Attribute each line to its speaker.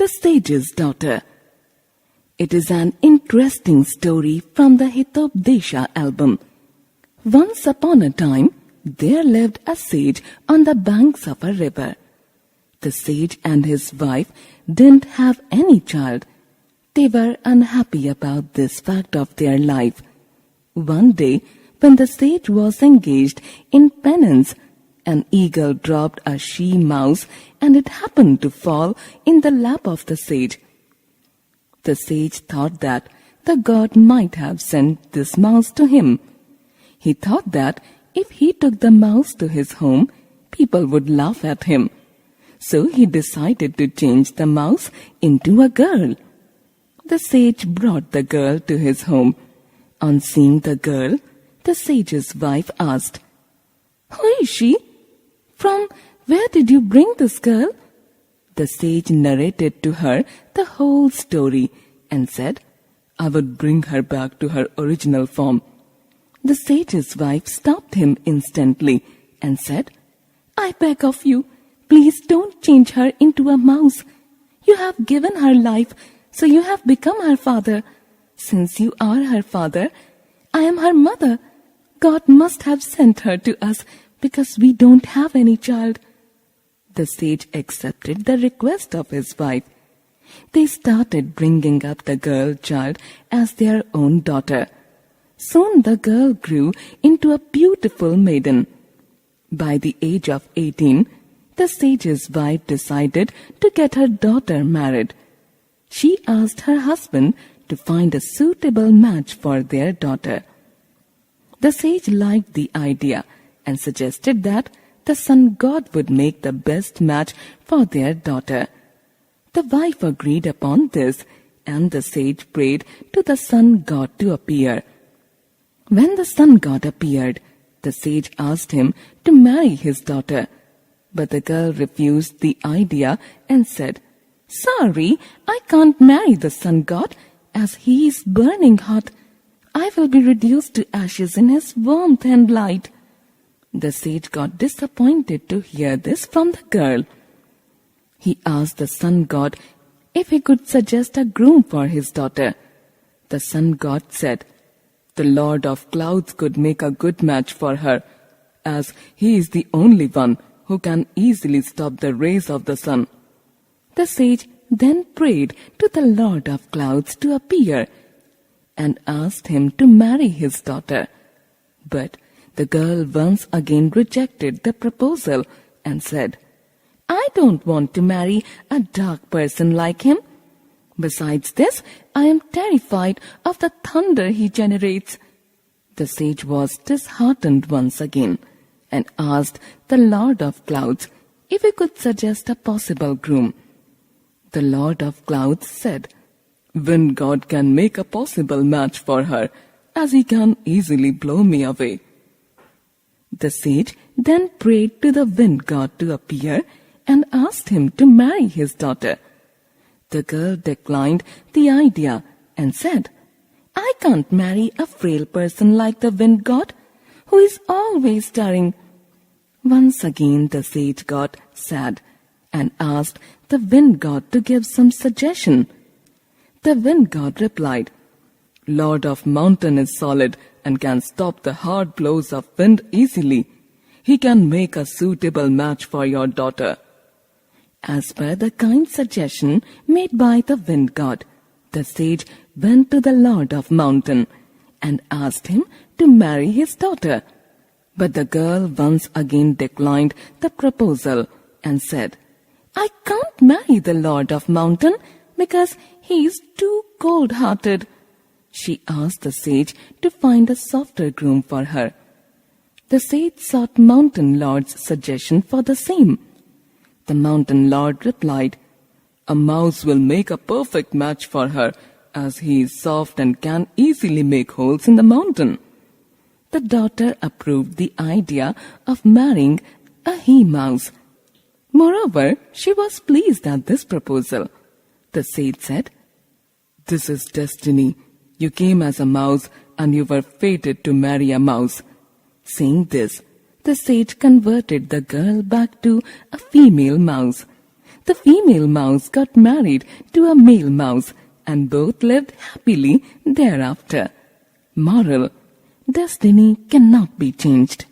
Speaker 1: The Sage's Daughter. It is an interesting story from the Hitopdesha album. Once upon a time, there lived a sage on the banks of a river. The sage and his wife didn't have any child. They were unhappy about this fact of their life. One day, when the sage was engaged in penance, an eagle dropped a she-mouse and it happened to fall in the lap of the sage. The sage thought that the god might have sent this mouse to him. He thought that if he took the mouse to his home, people would laugh at him. So he decided to change the mouse into a girl. The sage brought the girl to his home. On seeing the girl, the sage's wife asked, "Who is she? From where did you bring this girl?" The sage narrated to her the whole story and said, "I would bring her back to her original form." The sage's wife stopped him instantly and said, "I beg of you, please don't change her into a mouse. You have given her life, so you have become her father. Since you are her father, I am her mother. God must have sent her to us because we don't have any child." The sage accepted the request of his wife. They started bringing up the girl child as their own daughter. Soon the girl grew into a beautiful maiden. By the age of 18, the sage's wife decided to get her daughter married. She asked her husband to find a suitable match for their daughter. The sage liked the idea and suggested that the sun god would make the best match for their daughter. The wife agreed upon this, and the sage prayed to the sun god to appear. When the sun god appeared, the sage asked him to marry his daughter. But the girl refused the idea and said, "Sorry, I can't marry the sun god as he is burning hot. I will be reduced to ashes in his warmth and light." The sage got disappointed to hear this from the girl. He asked the sun god if he could suggest a groom for his daughter. The sun god said, "The Lord of Clouds could make a good match for her, as he is the only one who can easily stop the rays of the sun." The sage then prayed to the Lord of Clouds to appear and asked him to marry his daughter. But the girl once again rejected the proposal and said, "I don't want to marry a dark person like him. Besides this, I am terrified of the thunder he generates." The sage was disheartened once again and asked the Lord of Clouds if he could suggest a possible groom. The Lord of Clouds said, "Wind God can make a possible match for her, as he can easily blow me away." The sage then prayed to the wind god to appear and asked him to marry his daughter. The girl declined the idea and said, "I can't marry a frail person like the wind god, who is always stirring." Once again the sage got sad and asked the wind god to give some suggestion. The wind god replied, "Lord of Mountain is solid and can stop the hard blows of wind easily. He can make a suitable match for your daughter." As per the kind suggestion made by the wind god, the sage went to the Lord of Mountain and asked him to marry his daughter. But the girl once again declined the proposal and said, "I can't marry the Lord of Mountain because he is too cold-hearted." She asked the sage to find a softer groom for her. The sage sought Mountain Lord's suggestion for the same. The Mountain Lord replied, "A mouse will make a perfect match for her, as he is soft and can easily make holes in the mountain." The daughter approved the idea of marrying a he-mouse. Moreover, she was pleased at this proposal. The sage said, "This is destiny. You came as a mouse and you were fated to marry a mouse." Saying this, the sage converted the girl back to a female mouse. The female mouse got married to a male mouse, and both lived happily thereafter. Moral: destiny cannot be changed.